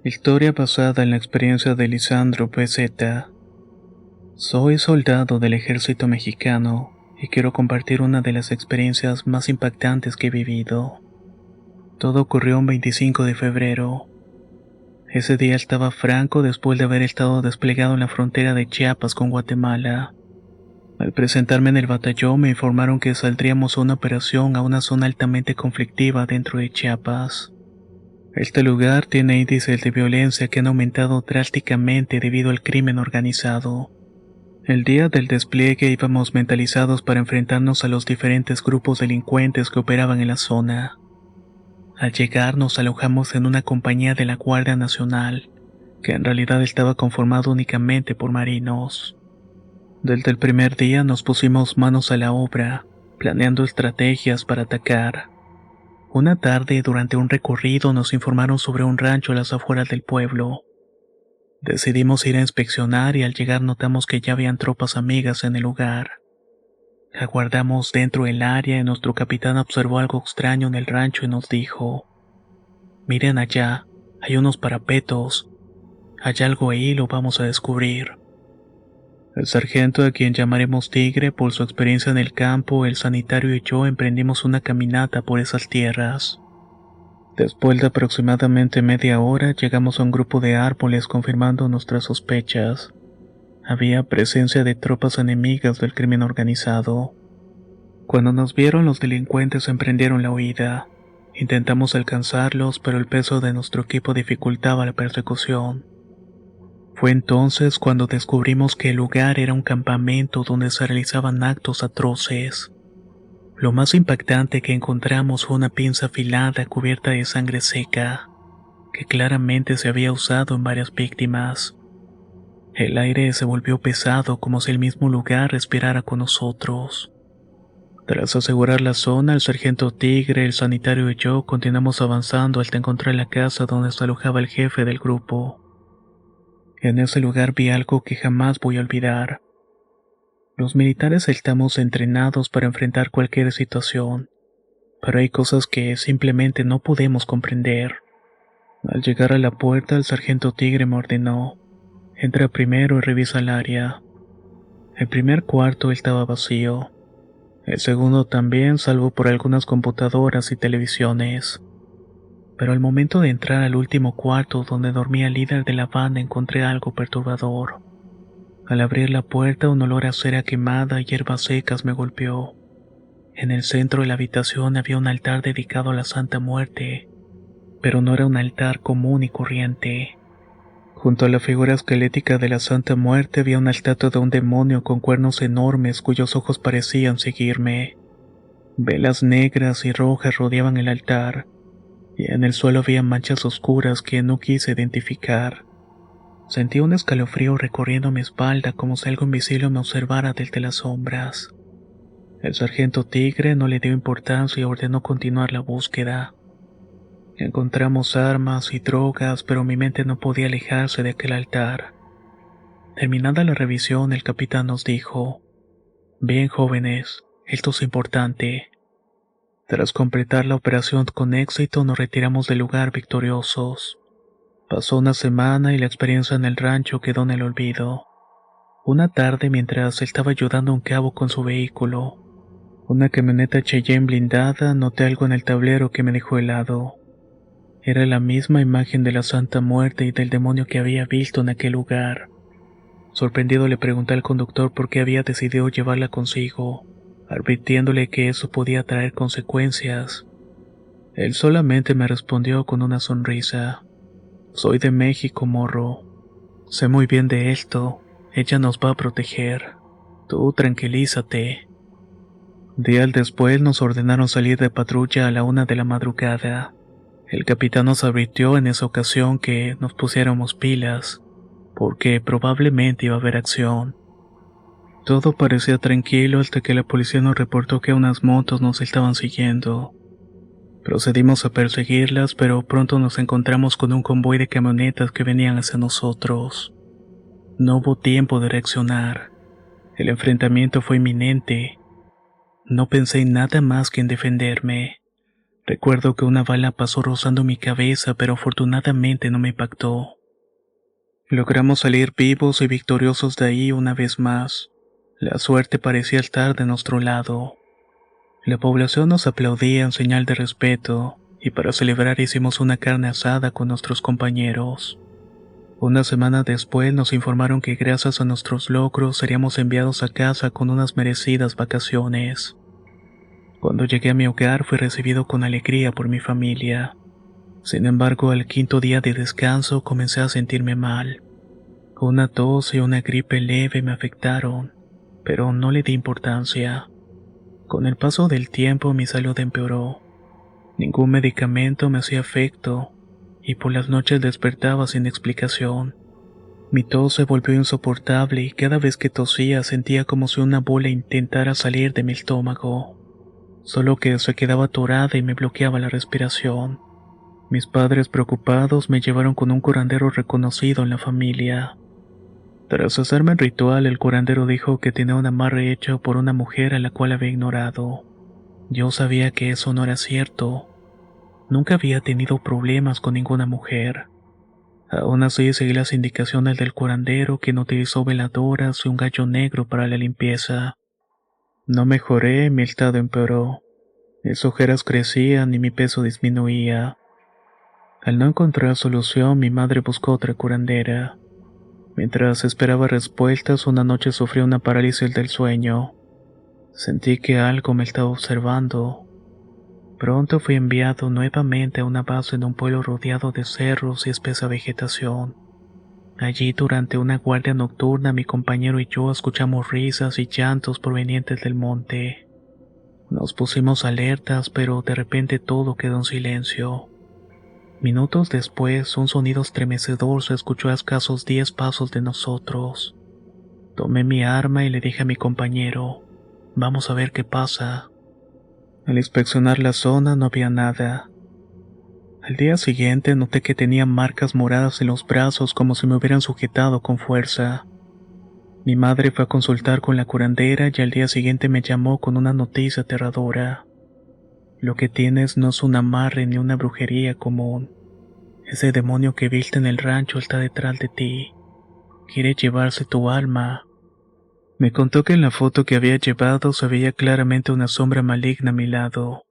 Historia basada en la experiencia de Lisandro PZ. Soy soldado del ejército mexicano y quiero compartir una de las experiencias más impactantes que he vivido. Todo ocurrió un 25 de febrero. Ese día estaba franco después de haber estado desplegado en la frontera de Chiapas con Guatemala. Al presentarme en el batallón me informaron que saldríamos a una operación a una zona altamente conflictiva dentro de Chiapas. Este lugar tiene índices de violencia que han aumentado drásticamente debido al crimen organizado. El día del despliegue íbamos mentalizados para enfrentarnos a los diferentes grupos delincuentes que operaban en la zona. Al llegar nos alojamos en una compañía de la Guardia Nacional, que en realidad estaba conformado únicamente por marinos. Desde el primer día nos pusimos manos a la obra, planeando estrategias para atacar. Una tarde, durante un recorrido, nos informaron sobre un rancho a las afueras del pueblo. Decidimos ir a inspeccionar y al llegar notamos que ya habían tropas amigas en el lugar. Aguardamos dentro del área y nuestro capitán observó algo extraño en el rancho y nos dijo: "Miren allá, hay unos parapetos. Hay algo ahí y lo vamos a descubrir". El sargento, a quien llamaremos Tigre por su experiencia en el campo, el sanitario y yo emprendimos una caminata por esas tierras. Después de aproximadamente media hora llegamos a un grupo de árboles confirmando nuestras sospechas. Había presencia de tropas enemigas del crimen organizado. Cuando nos vieron, los delincuentes emprendieron la huida. Intentamos alcanzarlos, pero el peso de nuestro equipo dificultaba la persecución. Fue entonces cuando descubrimos que el lugar era un campamento donde se realizaban actos atroces. Lo más impactante que encontramos fue una pinza afilada cubierta de sangre seca, que claramente se había usado en varias víctimas. El aire se volvió pesado como si el mismo lugar respirara con nosotros. Tras asegurar la zona, el sargento Tigre, el sanitario y yo continuamos avanzando hasta encontrar la casa donde se alojaba el jefe del grupo. En ese lugar vi algo que jamás voy a olvidar. Los militares estamos entrenados para enfrentar cualquier situación, pero hay cosas que simplemente no podemos comprender. Al llegar a la puerta, el sargento Tigre me ordenó: "Entra primero y revisa el área". El primer cuarto estaba vacío. El segundo también, salvo por algunas computadoras y televisiones. Pero al momento de entrar al último cuarto donde dormía el líder de la banda encontré algo perturbador. Al abrir la puerta, un olor a cera quemada y hierbas secas me golpeó. En el centro de la habitación había un altar dedicado a la Santa Muerte, pero no era un altar común y corriente. Junto a la figura esquelética de la Santa Muerte había una estatua de un demonio con cuernos enormes cuyos ojos parecían seguirme. Velas negras y rojas rodeaban el altar, y en el suelo había manchas oscuras que no quise identificar. Sentí un escalofrío recorriendo mi espalda como si algo invisible me observara desde las sombras. El sargento Tigre no le dio importancia y ordenó continuar la búsqueda. Encontramos armas y drogas, pero mi mente no podía alejarse de aquel altar. Terminada la revisión, el capitán nos dijo: "Bien, jóvenes, esto es importante". Tras completar la operación con éxito, nos retiramos del lugar victoriosos. Pasó una semana y la experiencia en el rancho quedó en el olvido. Una tarde, mientras estaba ayudando a un cabo con su vehículo, una camioneta Cheyenne blindada, noté algo en el tablero que me dejó helado. Era la misma imagen de la Santa Muerte y del demonio que había visto en aquel lugar. Sorprendido le pregunté al conductor por qué había decidido llevarla consigo, advirtiéndole que eso podía traer consecuencias. Él solamente me respondió con una sonrisa: "Soy de México, morro. Sé muy bien de esto. Ella nos va a proteger. Tú tranquilízate". Días después nos ordenaron salir de patrulla a la 1 de la madrugada. El capitán nos advirtió en esa ocasión que nos pusiéramos pilas, porque probablemente iba a haber acción. Todo parecía tranquilo hasta que la policía nos reportó que unas motos nos estaban siguiendo. Procedimos a perseguirlas, pero pronto nos encontramos con un convoy de camionetas que venían hacia nosotros. No hubo tiempo de reaccionar. El enfrentamiento fue inminente. No pensé en nada más que en defenderme. Recuerdo que una bala pasó rozando mi cabeza, pero afortunadamente no me impactó. Logramos salir vivos y victoriosos de ahí una vez más. La suerte parecía estar de nuestro lado. La población nos aplaudía en señal de respeto, y para celebrar hicimos una carne asada con nuestros compañeros. Una semana después nos informaron que gracias a nuestros logros seríamos enviados a casa con unas merecidas vacaciones. Cuando llegué a mi hogar fui recibido con alegría por mi familia. Sin embargo, al quinto día de descanso comencé a sentirme mal. Una tos y una gripe leve me afectaron, pero no le di importancia. Con el paso del tiempo mi salud empeoró. Ningún medicamento me hacía efecto, y por las noches despertaba sin explicación. Mi tos se volvió insoportable y cada vez que tosía sentía como si una bola intentara salir de mi estómago, solo que se quedaba atorada y me bloqueaba la respiración. Mis padres preocupados me llevaron con un curandero reconocido en la familia. Tras hacerme el ritual, el curandero dijo que tenía un amarre hecho por una mujer a la cual había ignorado. Yo sabía que eso no era cierto. Nunca había tenido problemas con ninguna mujer. Aún así seguí las indicaciones del curandero, quien utilizó veladoras y un gallo negro para la limpieza. No mejoré, mi estado empeoró. Mis ojeras crecían y mi peso disminuía. Al no encontrar solución, mi madre buscó otra curandera. Mientras esperaba respuestas, una noche sufrí una parálisis del sueño. Sentí que algo me estaba observando. Pronto fui enviado nuevamente a una base en un pueblo rodeado de cerros y espesa vegetación. Allí, durante una guardia nocturna, mi compañero y yo escuchamos risas y llantos provenientes del monte. Nos pusimos alertas, pero de repente todo quedó en silencio. Minutos después, un sonido estremecedor se escuchó a escasos 10 pasos de nosotros. Tomé mi arma y le dije a mi compañero, vamos a ver qué pasa. Al inspeccionar la zona no había nada. Al día siguiente noté que tenía marcas moradas en los brazos como si me hubieran sujetado con fuerza. Mi madre fue a consultar con la curandera y al día siguiente me llamó con una noticia aterradora. Lo que tienes no es un amarre ni una brujería común. Ese demonio que viste en el rancho está detrás de ti. Quiere llevarse tu alma. Me contó que en la foto que había llevado se veía claramente una sombra maligna a mi lado.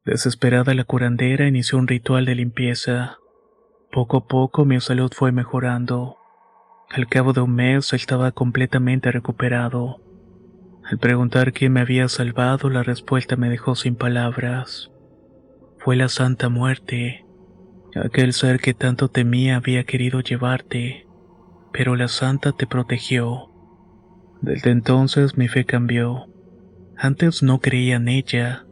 Desesperada, la curandera inició un ritual de limpieza. Poco a poco mi salud fue mejorando. Al cabo de un mes estaba completamente recuperado. Al preguntar quién me había salvado, la respuesta me dejó sin palabras. Fue la Santa Muerte. Aquel ser que tanto temía había querido llevarte, pero la Santa te protegió. Desde entonces mi fe cambió. Antes no creía en ella,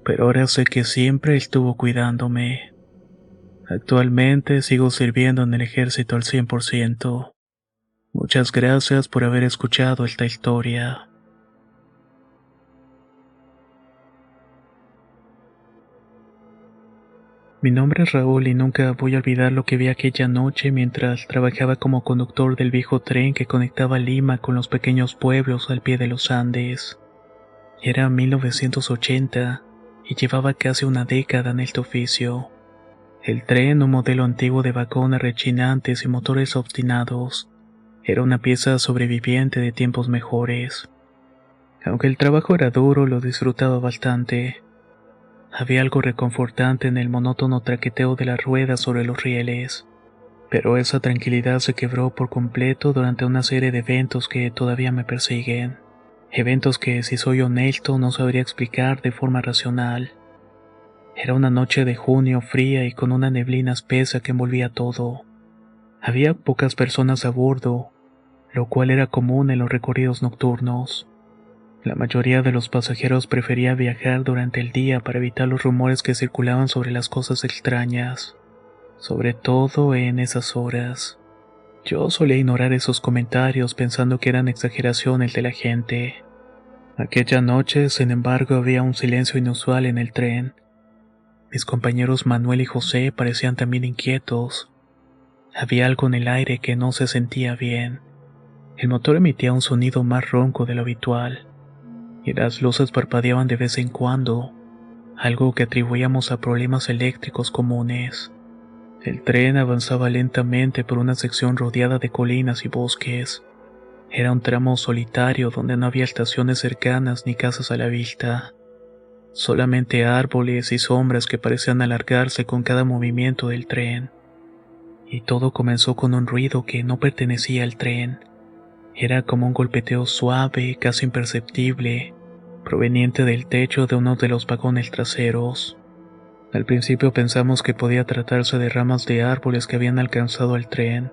pero ahora sé que siempre estuvo cuidándome. Actualmente sigo sirviendo en el ejército al 100%. Muchas gracias por haber escuchado esta historia. Mi nombre es Raúl y nunca voy a olvidar lo que vi aquella noche mientras trabajaba como conductor del viejo tren que conectaba Lima con los pequeños pueblos al pie de los Andes. Era 1980 y llevaba casi una década en este oficio. El tren, un modelo antiguo de vagones rechinantes y motores obstinados, era una pieza sobreviviente de tiempos mejores. Aunque el trabajo era duro, lo disfrutaba bastante. Había algo reconfortante en el monótono traqueteo de las ruedas sobre los rieles, pero esa tranquilidad se quebró por completo durante una serie de eventos que todavía me persiguen. Eventos que, si soy honesto, no sabría explicar de forma racional. Era una noche de junio fría y con una neblina espesa que envolvía todo. Había pocas personas a bordo, lo cual era común en los recorridos nocturnos. La mayoría de los pasajeros prefería viajar durante el día para evitar los rumores que circulaban sobre las cosas extrañas, sobre todo en esas horas. Yo solía ignorar esos comentarios pensando que eran exageraciones de la gente. Aquella noche, sin embargo, había un silencio inusual en el tren. Mis compañeros Manuel y José parecían también inquietos. Había algo en el aire que no se sentía bien. El motor emitía un sonido más ronco de lo habitual, y las luces parpadeaban de vez en cuando. algo que atribuíamos a problemas eléctricos comunes. El tren avanzaba lentamente por una sección rodeada de colinas y bosques. Era un tramo solitario donde no había estaciones cercanas ni casas a la vista. Solamente árboles y sombras que parecían alargarse con cada movimiento del tren. Y todo comenzó con un ruido que no pertenecía al tren. Era como un golpeteo suave, casi imperceptible, proveniente del techo de uno de los vagones traseros. Al principio pensamos que podía tratarse de ramas de árboles que habían alcanzado el tren,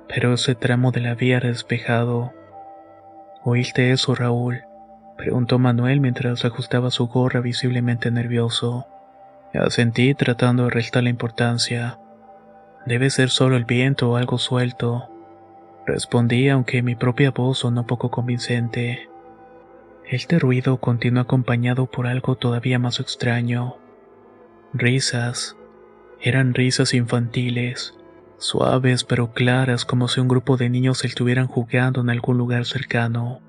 pero ese tramo de la vía era despejado. ¿Oíste eso, Raúl?, preguntó Manuel mientras ajustaba su gorra, visiblemente nervioso. Asentí tratando de restar la importancia. Debe ser solo el viento o algo suelto, respondí, aunque mi propia voz sonó poco convincente. Este ruido continuó acompañado por algo todavía más extraño. Risas. Eran risas infantiles, suaves pero claras, como si un grupo de niños estuvieran jugando en algún lugar cercano.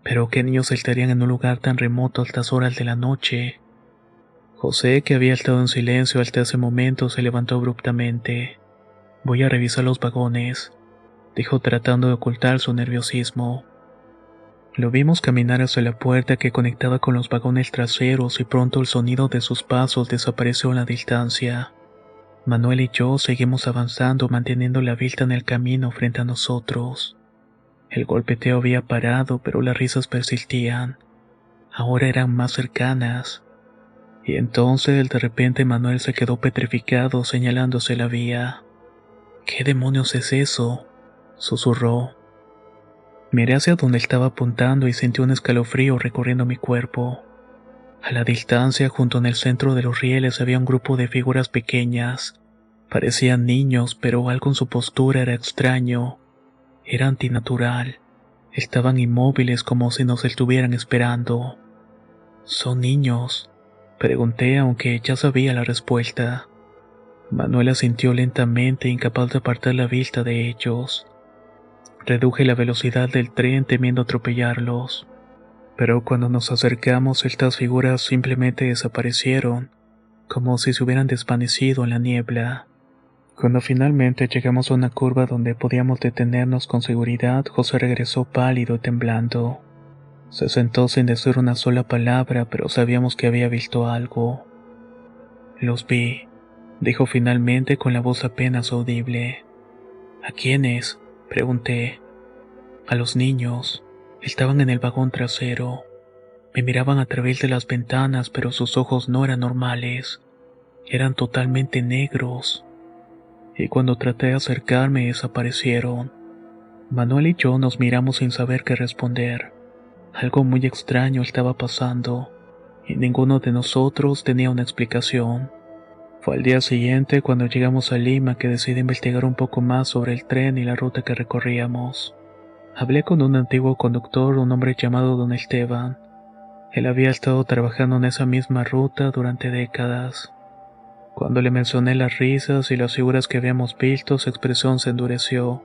Pero ¿qué niños estarían en un lugar tan remoto a altas horas de la noche? José, que había estado en silencio hasta ese momento, se levantó abruptamente. Voy a revisar los vagones, dijo tratando de ocultar su nerviosismo. Lo vimos caminar hacia la puerta que conectaba con los vagones traseros y pronto el sonido de sus pasos desapareció en la distancia. Manuel y yo seguimos avanzando, manteniendo la vista en el camino frente a nosotros. El golpeteo había parado, pero las risas persistían. Ahora eran más cercanas. Y entonces, de repente, Manuel se quedó petrificado, señalándose la vía. ¿Qué demonios es eso?, susurró. Miré hacia donde estaba apuntando y sentí un escalofrío recorriendo mi cuerpo. A la distancia, junto en el centro de los rieles, había un grupo de figuras pequeñas. Parecían niños, pero algo en su postura era extraño. Era antinatural. Estaban inmóviles como si nos estuvieran esperando. ¿Son niños?, pregunté, aunque ya sabía la respuesta. Manuel asintió lentamente, incapaz de apartar la vista de ellos. Reduje la velocidad del tren temiendo atropellarlos. Pero cuando nos acercamos, estas figuras simplemente desaparecieron, como si se hubieran desvanecido en la niebla. Cuando finalmente llegamos a una curva donde podíamos detenernos con seguridad, José regresó pálido y temblando. Se sentó sin decir una sola palabra, pero sabíamos que había visto algo. Los vi, dijo finalmente con la voz apenas audible. ¿A quiénes?, pregunté. A los niños. Estaban en el vagón trasero. Me miraban a través de las ventanas, pero sus ojos no eran normales. Eran totalmente negros. Y cuando traté de acercarme, desaparecieron. Manuel y yo nos miramos sin saber qué responder. Algo muy extraño estaba pasando, y ninguno de nosotros tenía una explicación. Fue al día siguiente, cuando llegamos a Lima, que decidí investigar un poco más sobre el tren y la ruta que recorríamos. Hablé con un antiguo conductor, un hombre llamado Don Esteban. Él había estado trabajando en esa misma ruta durante décadas. Cuando le mencioné las risas y las figuras que habíamos visto, su expresión se endureció.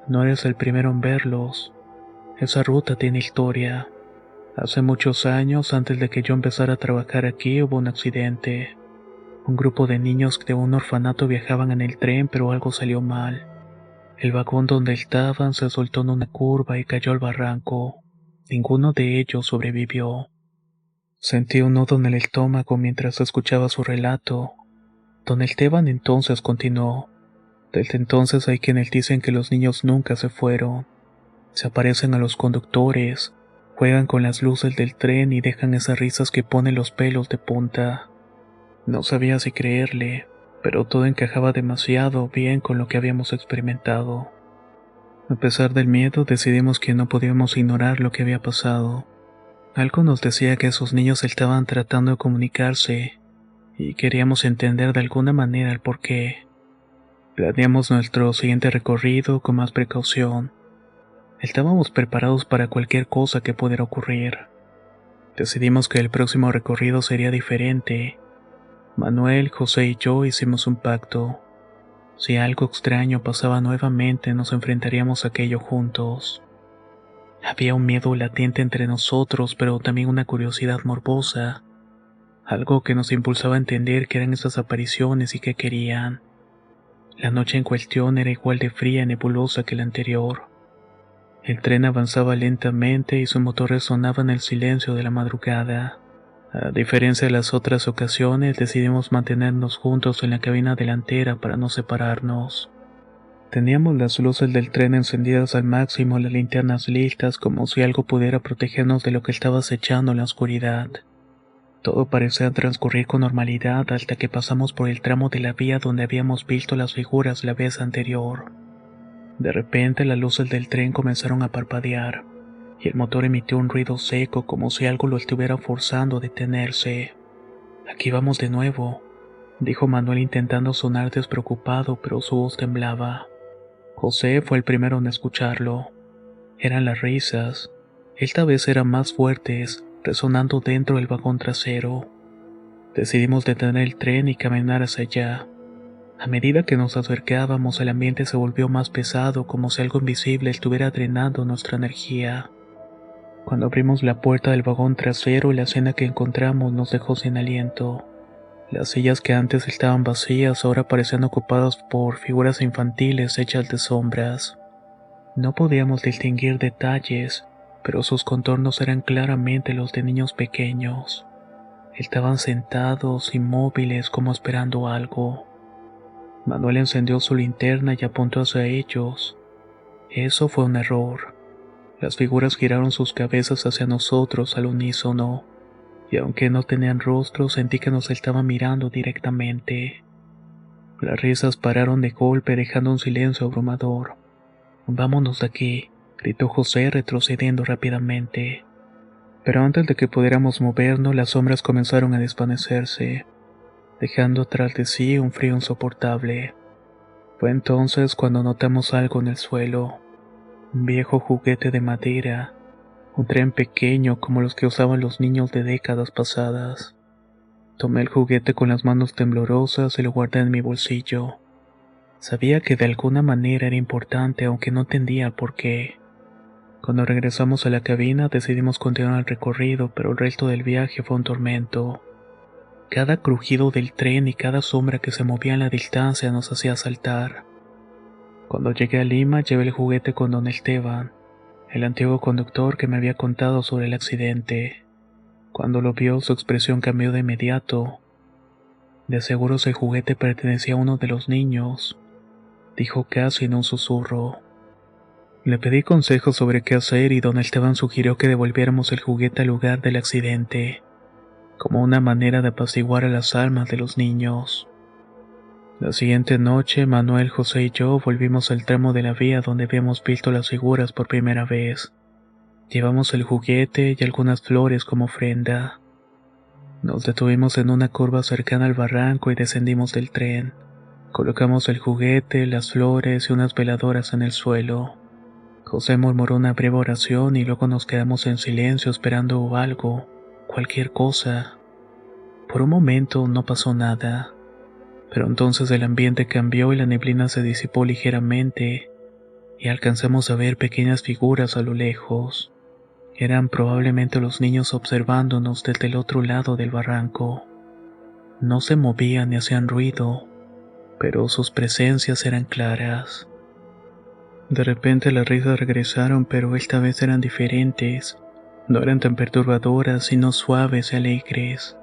No eres el primero en verlos. Esa ruta tiene historia. Hace muchos años, antes de que yo empezara a trabajar aquí, hubo un accidente. Un grupo de niños de un orfanato viajaban en el tren, pero algo salió mal. El vagón donde estaban se soltó en una curva y cayó al barranco. Ninguno de ellos sobrevivió. Sentí un nudo en el estómago mientras escuchaba su relato. Don Esteban entonces continuó. Desde entonces hay quienes dicen que los niños nunca se fueron. Se aparecen a los conductores, juegan con las luces del tren y dejan esas risas que ponen los pelos de punta. No sabía si creerle, pero todo encajaba demasiado bien con lo que habíamos experimentado. A pesar del miedo, decidimos que no podíamos ignorar lo que había pasado. Algo nos decía que esos niños estaban tratando de comunicarse, y queríamos entender de alguna manera el porqué. Planeamos nuestro siguiente recorrido con más precaución. Estábamos preparados para cualquier cosa que pudiera ocurrir. Decidimos que el próximo recorrido sería diferente. Manuel, José y yo hicimos un pacto. Si algo extraño pasaba nuevamente, nos enfrentaríamos a aquello juntos. Había un miedo latente entre nosotros, pero también una curiosidad morbosa. algo que nos impulsaba a entender qué eran esas apariciones y qué querían. La noche en cuestión era igual de fría y nebulosa que la anterior. El tren avanzaba lentamente y su motor resonaba en el silencio de la madrugada. A diferencia de las otras ocasiones, decidimos mantenernos juntos en la cabina delantera para no separarnos. Teníamos las luces del tren encendidas al máximo y las linternas listas como si algo pudiera protegernos de lo que estaba acechando en la oscuridad. Todo parecía transcurrir con normalidad hasta que pasamos por el tramo de la vía donde habíamos visto las figuras la vez anterior. De repente las luces del tren comenzaron a parpadear, y el motor emitió un ruido seco como si algo lo estuviera forzando a detenerse. «Aquí vamos de nuevo», dijo Manuel intentando sonar despreocupado, pero su voz temblaba. José fue el primero en escucharlo. Eran las risas. Esta vez eran más fuertes, resonando dentro del vagón trasero. Decidimos detener el tren y caminar hacia allá. A medida que nos acercábamos, el ambiente se volvió más pesado, como si algo invisible estuviera drenando nuestra energía. Cuando abrimos la puerta del vagón trasero, la escena que encontramos nos dejó sin aliento. Las sillas que antes estaban vacías ahora parecían ocupadas por figuras infantiles hechas de sombras. No podíamos distinguir detalles, pero sus contornos eran claramente los de niños pequeños. Estaban sentados, inmóviles, como esperando algo. Manuel encendió su linterna y apuntó hacia ellos. Eso fue un error. Las figuras giraron sus cabezas hacia nosotros al unísono, y aunque no tenían rostro, sentí que nos estaban mirando directamente. Las risas pararon de golpe, dejando un silencio abrumador. «Vámonos de aquí», gritó José retrocediendo rápidamente. Pero antes de que pudiéramos movernos, las sombras comenzaron a desvanecerse, dejando tras de sí un frío insoportable. Fue entonces cuando notamos algo en el suelo. Un viejo juguete de madera, un tren pequeño como los que usaban los niños de décadas pasadas. Tomé el juguete con las manos temblorosas y lo guardé en mi bolsillo. Sabía que de alguna manera era importante, aunque no entendía por qué. Cuando regresamos a la cabina decidimos continuar el recorrido, pero el resto del viaje fue un tormento. Cada crujido del tren y cada sombra que se movía en la distancia nos hacía saltar. Cuando llegué a Lima llevé el juguete con don Esteban, el antiguo conductor que me había contado sobre el accidente. Cuando lo vio, su expresión cambió de inmediato. «De seguro ese juguete pertenecía a uno de los niños», dijo casi en un susurro. Le pedí consejos sobre qué hacer y don Esteban sugirió que devolviéramos el juguete al lugar del accidente, como una manera de apaciguar a las almas de los niños. La siguiente noche, Manuel, José y yo volvimos al tramo de la vía donde habíamos visto las figuras por primera vez. Llevamos el juguete y algunas flores como ofrenda. Nos detuvimos en una curva cercana al barranco y descendimos del tren. Colocamos el juguete, las flores y unas veladoras en el suelo. José murmuró una breve oración y luego nos quedamos en silencio esperando algo, cualquier cosa. Por un momento no pasó nada, pero entonces el ambiente cambió y la neblina se disipó ligeramente y alcanzamos a ver pequeñas figuras a lo lejos. Eran probablemente los niños observándonos desde el otro lado del barranco. No se movían ni hacían ruido, pero sus presencias eran claras. De repente las risas regresaron, pero esta vez eran diferentes. No eran tan perturbadoras, sino suaves y alegres,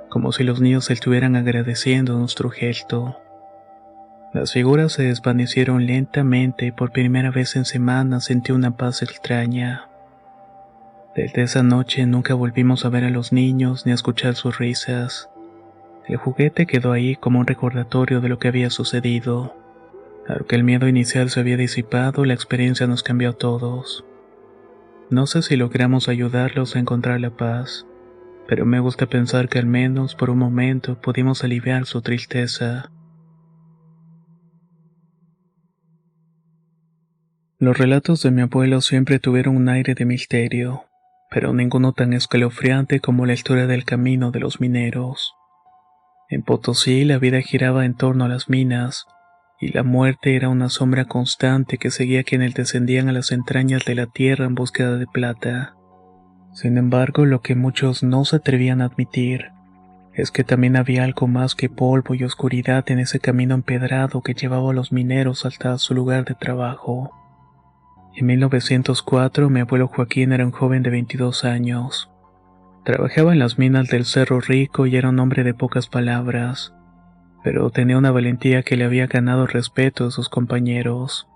como si los niños estuvieran agradeciendo nuestro gesto. Las figuras se desvanecieron lentamente y por primera vez en semanas sentí una paz extraña. Desde esa noche nunca volvimos a ver a los niños ni a escuchar sus risas. El juguete quedó ahí como un recordatorio de lo que había sucedido. Aunque el miedo inicial se había disipado, la experiencia nos cambió a todos. No sé si logramos ayudarlos a encontrar la paz, pero me gusta pensar que al menos por un momento pudimos aliviar su tristeza. Los relatos de mi abuelo siempre tuvieron un aire de misterio, pero ninguno tan escalofriante como la historia del camino de los mineros. En Potosí la vida giraba en torno a las minas, y la muerte era una sombra constante que seguía a quienes descendían a las entrañas de la tierra en búsqueda de plata. Sin embargo, lo que muchos no se atrevían a admitir Es que también había algo más que polvo y oscuridad en ese camino empedrado que llevaba a los mineros hasta su lugar de trabajo. En 1904, mi abuelo Joaquín era un joven de 22 años. Trabajaba en las minas del Cerro Rico y era un hombre de pocas palabras, pero tenía una valentía que le había ganado el respeto de sus compañeros.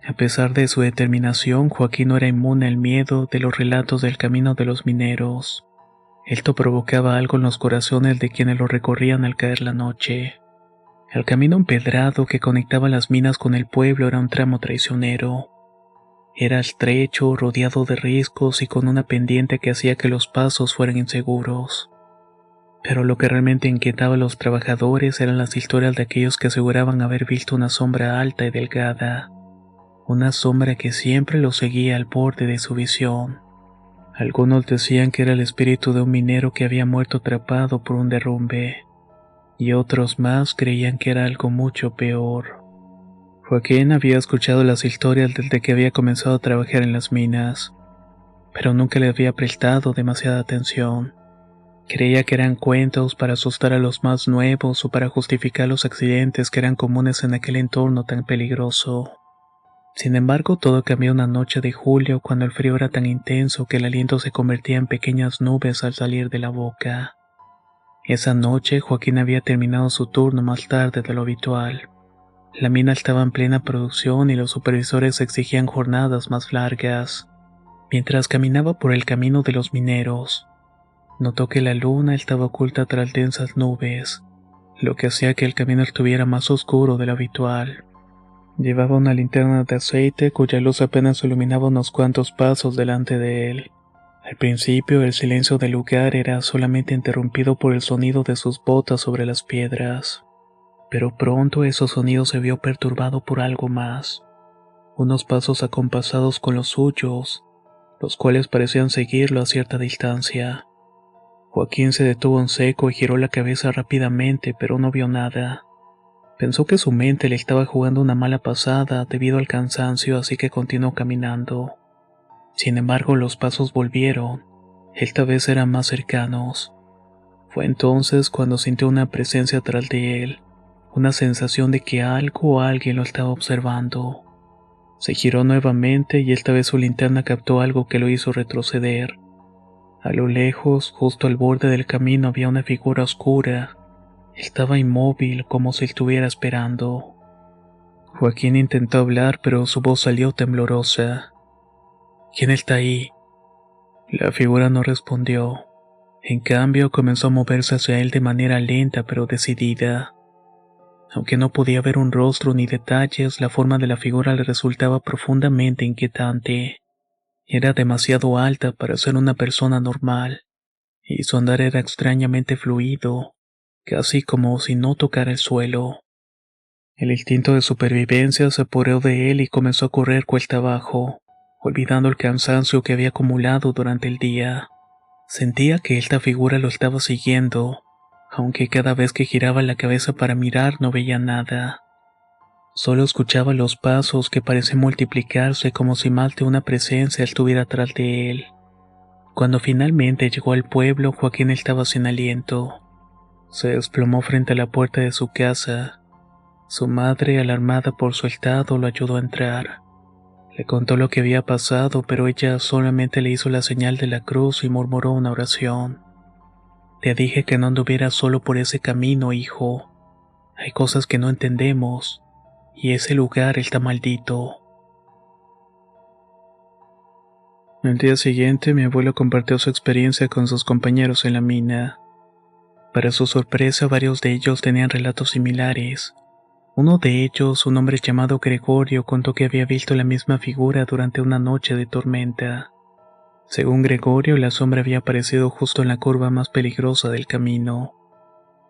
A pesar de su determinación, Joaquín no era inmune al miedo de los relatos del camino de los mineros. Esto provocaba algo en los corazones de quienes lo recorrían al caer la noche. El camino empedrado que conectaba las minas con el pueblo era un tramo traicionero. Era estrecho, rodeado de riscos y con una pendiente que hacía que los pasos fueran inseguros. Pero lo que realmente inquietaba a los trabajadores eran las historias de aquellos que aseguraban haber visto una sombra alta y delgada. Una sombra que siempre los seguía al borde de su visión. Algunos decían que era el espíritu de un minero que había muerto atrapado por un derrumbe, y otros más creían que era algo mucho peor. Joaquín había escuchado las historias desde que había comenzado a trabajar en las minas, pero nunca le había prestado demasiada atención. Creía que eran cuentos para asustar a los más nuevos o para justificar los accidentes que eran comunes en aquel entorno tan peligroso. Sin embargo, todo cambió una noche de julio cuando el frío era tan intenso que el aliento se convertía en pequeñas nubes al salir de la boca. Esa noche, Joaquín había terminado su turno más tarde de lo habitual. La mina estaba en plena producción y los supervisores exigían jornadas más largas. Mientras caminaba por el camino de los mineros, notó que la luna estaba oculta tras densas nubes, lo que hacía que el camino estuviera más oscuro de lo habitual. Llevaba una linterna de aceite cuya luz apenas iluminaba unos cuantos pasos delante de él. Al principio el silencio del lugar era solamente interrumpido por el sonido de sus botas sobre las piedras. Pero pronto ese sonido se vio perturbado por algo más. Unos pasos acompasados con los suyos, los cuales parecían seguirlo a cierta distancia. Joaquín se detuvo en seco y giró la cabeza rápidamente, pero no vio nada. Pensó que su mente le estaba jugando una mala pasada debido al cansancio, así que continuó caminando. Sin embargo, los pasos volvieron. Esta vez eran más cercanos. Fue entonces cuando sintió una presencia tras de él, una sensación de que algo o alguien lo estaba observando. Se giró nuevamente y esta vez su linterna captó algo que lo hizo retroceder. A lo lejos, justo al borde del camino, había una figura oscura. Estaba inmóvil, como si estuviera esperando. Joaquín intentó hablar, pero su voz salió temblorosa. ¿Quién está ahí? La figura no respondió. En cambio, comenzó a moverse hacia él de manera lenta pero decidida. Aunque no podía ver un rostro ni detalles, la forma de la figura le resultaba profundamente inquietante. Era demasiado alta para ser una persona normal, y su andar era extrañamente fluido, casi como si no tocara el suelo. El instinto de supervivencia se apoderó de él y comenzó a correr cuesta abajo, olvidando el cansancio que había acumulado durante el día. Sentía que esta figura lo estaba siguiendo, aunque cada vez que giraba la cabeza para mirar no veía nada. Solo escuchaba los pasos que parecían multiplicarse como si más de una presencia estuviera atrás de él. Cuando finalmente llegó al pueblo, Joaquín estaba sin aliento. Se desplomó frente a la puerta de su casa. Su madre, alarmada por su estado, lo ayudó a entrar. Le contó lo que había pasado, pero ella solamente le hizo la señal de la cruz y murmuró una oración. Te dije que no anduvieras solo por ese camino, hijo. Hay cosas que no entendemos, y ese lugar está maldito. El día siguiente, mi abuelo compartió su experiencia con sus compañeros en la mina. Para su sorpresa, varios de ellos tenían relatos similares. Uno de ellos, un hombre llamado Gregorio, contó que había visto la misma figura durante una noche de tormenta. Según Gregorio, la sombra había aparecido justo en la curva más peligrosa del camino.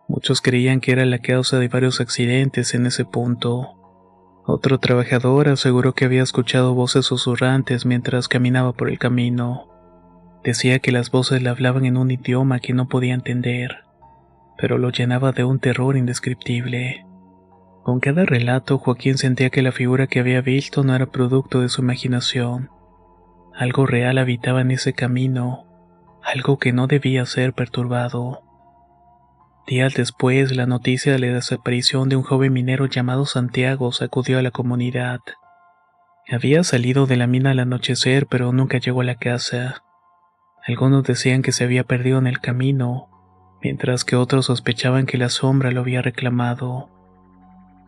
Muchos creían que era la causa de varios accidentes en ese punto. Otro trabajador aseguró que había escuchado voces susurrantes mientras caminaba por el camino. Decía que las voces le hablaban en un idioma que no podía entender, pero lo llenaba de un terror indescriptible. Con cada relato, Joaquín sentía que la figura que había visto no era producto de su imaginación. Algo real habitaba en ese camino, algo que no debía ser perturbado. Días después, la noticia de la desaparición de un joven minero llamado Santiago sacudió a la comunidad. Había salido de la mina al anochecer, pero nunca llegó a la casa. Algunos decían que se había perdido en el camino, mientras que otros sospechaban que la sombra lo había reclamado.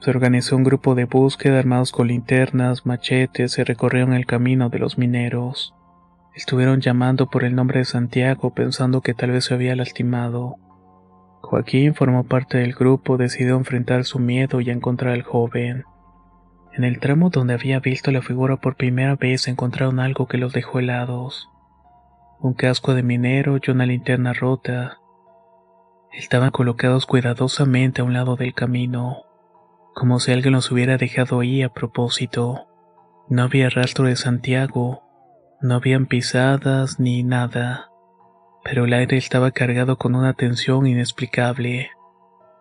Se organizó un grupo de búsqueda armados con linternas, machetes y recorrieron el camino de los mineros. Estuvieron llamando por el nombre de Santiago pensando que tal vez se había lastimado. Joaquín formó parte del grupo, decidió enfrentar su miedo y encontrar al joven. En el tramo donde había visto la figura por primera vez encontraron algo que los dejó helados. Un casco de minero y una linterna rota. Estaban colocados cuidadosamente a un lado del camino, como si alguien los hubiera dejado ahí a propósito. No había rastro de Santiago, no habían pisadas ni nada, pero el aire estaba cargado con una tensión inexplicable.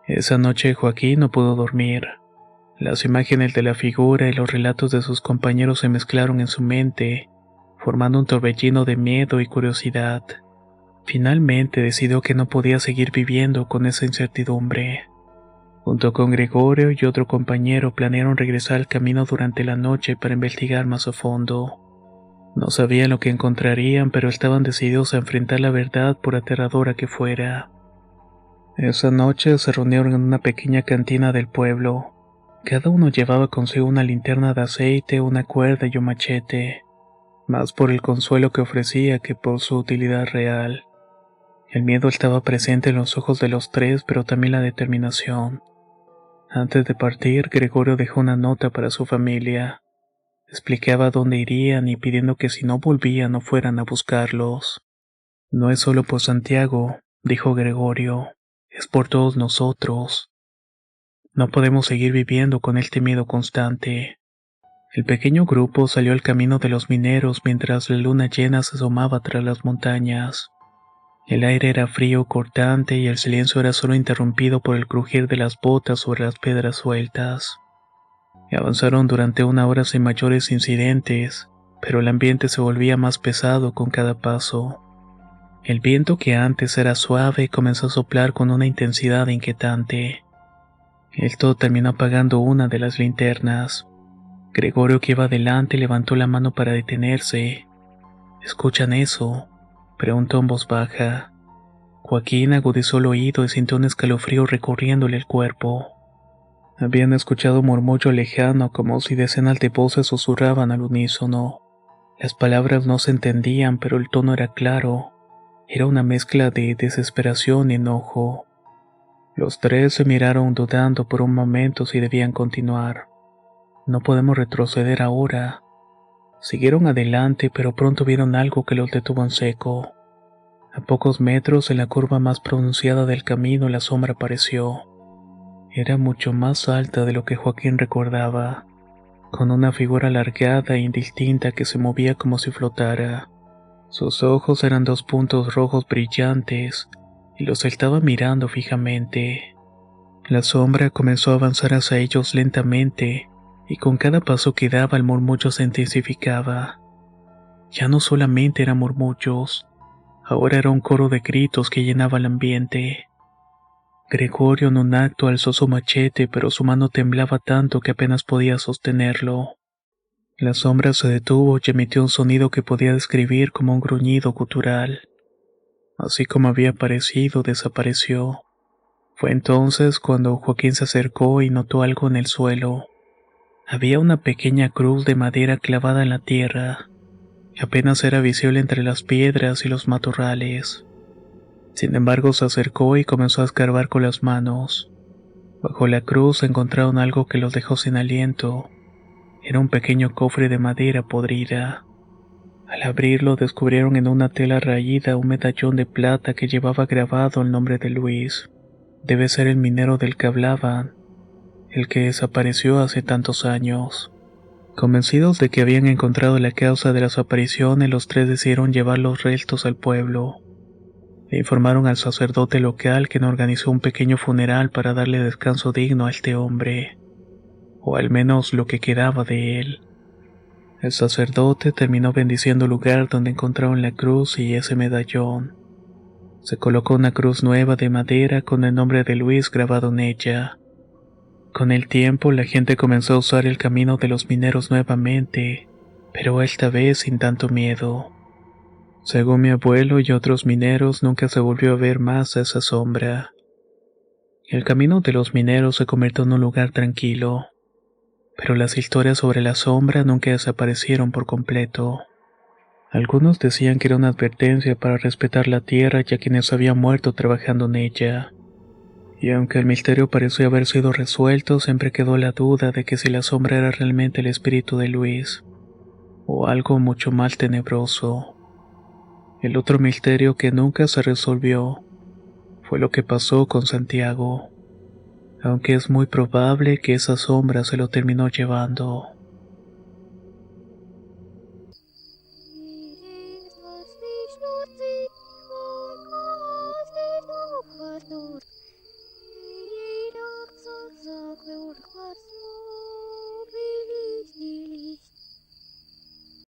Esa noche Joaquín no pudo dormir. Las imágenes de la figura y los relatos de sus compañeros se mezclaron en su mente, formando un torbellino de miedo y curiosidad. Finalmente decidió que no podía seguir viviendo con esa incertidumbre. Junto con Gregorio y otro compañero planearon regresar al camino durante la noche para investigar más a fondo. No sabían lo que encontrarían, pero estaban decididos a enfrentar la verdad por aterradora que fuera. Esa noche se reunieron en una pequeña cantina del pueblo. Cada uno llevaba consigo una linterna de aceite, una cuerda y un machete, más por el consuelo que ofrecía que por su utilidad real. El miedo estaba presente en los ojos de los tres, pero también la determinación. Antes de partir, Gregorio dejó una nota para su familia. Explicaba dónde irían y pidiendo que si no volvían no fueran a buscarlos. No es solo por Santiago, dijo Gregorio, es por todos nosotros. No podemos seguir viviendo con este miedo constante. El pequeño grupo salió al camino de los mineros mientras la luna llena se asomaba tras las montañas. El aire era frío, cortante y el silencio era solo interrumpido por el crujir de las botas sobre las piedras sueltas. Avanzaron durante una hora sin mayores incidentes, pero el ambiente se volvía más pesado con cada paso. El viento que antes era suave comenzó a soplar con una intensidad inquietante. Esto terminó apagando una de las linternas. Gregorio, que iba adelante, levantó la mano para detenerse. ¿Escuchan eso?, preguntó en voz baja. Joaquín agudizó el oído y sintió un escalofrío recorriéndole el cuerpo. Habían escuchado un murmullo lejano, como si decenas de voces susurraban al unísono. Las palabras no se entendían, pero el tono era claro. Era una mezcla de desesperación y enojo. Los tres se miraron dudando por un momento si debían continuar. No podemos retroceder ahora. Siguieron adelante, pero pronto vieron algo que los detuvo en seco. A pocos metros, en la curva más pronunciada del camino, la sombra apareció. Era mucho más alta de lo que Joaquín recordaba, con una figura alargada e indistinta que se movía como si flotara. Sus ojos eran dos puntos rojos brillantes, y los estaba mirando fijamente. La sombra comenzó a avanzar hacia ellos lentamente, y con cada paso que daba el murmullo se intensificaba. Ya no solamente eran murmullos, ahora era un coro de gritos que llenaba el ambiente. Gregorio en un acto alzó su machete, pero su mano temblaba tanto que apenas podía sostenerlo. La sombra se detuvo y emitió un sonido que podía describir como un gruñido gutural. Así como había aparecido, desapareció. Fue entonces cuando Joaquín se acercó y notó algo en el suelo. Había una pequeña cruz de madera clavada en la tierra, que apenas era visible entre las piedras y los matorrales. Sin embargo, se acercó y comenzó a escarbar con las manos. Bajo la cruz encontraron algo que los dejó sin aliento. Era un pequeño cofre de madera podrida. Al abrirlo descubrieron en una tela raída un medallón de plata que llevaba grabado el nombre de Luis. Debe ser el minero del que hablaban, el que desapareció hace tantos años. Convencidos de que habían encontrado la causa de las apariciones, los tres decidieron llevar los restos al pueblo. Le informaron al sacerdote local, quien organizó un pequeño funeral para darle descanso digno a este hombre, o al menos lo que quedaba de él. El sacerdote terminó bendiciendo el lugar donde encontraron la cruz y ese medallón. Se colocó una cruz nueva de madera con el nombre de Luis grabado en ella. Con el tiempo la gente comenzó a usar el camino de los mineros nuevamente, pero esta vez sin tanto miedo. Según mi abuelo y otros mineros, nunca se volvió a ver más a esa sombra. El camino de los mineros se convirtió en un lugar tranquilo, pero las historias sobre la sombra nunca desaparecieron por completo. Algunos decían que era una advertencia para respetar la tierra y a quienes habían muerto trabajando en ella. Y aunque el misterio pareció haber sido resuelto, siempre quedó la duda de que si la sombra era realmente el espíritu de Luis, o algo mucho más tenebroso. El otro misterio que nunca se resolvió fue lo que pasó con Santiago, aunque es muy probable que esa sombra se lo terminó llevando.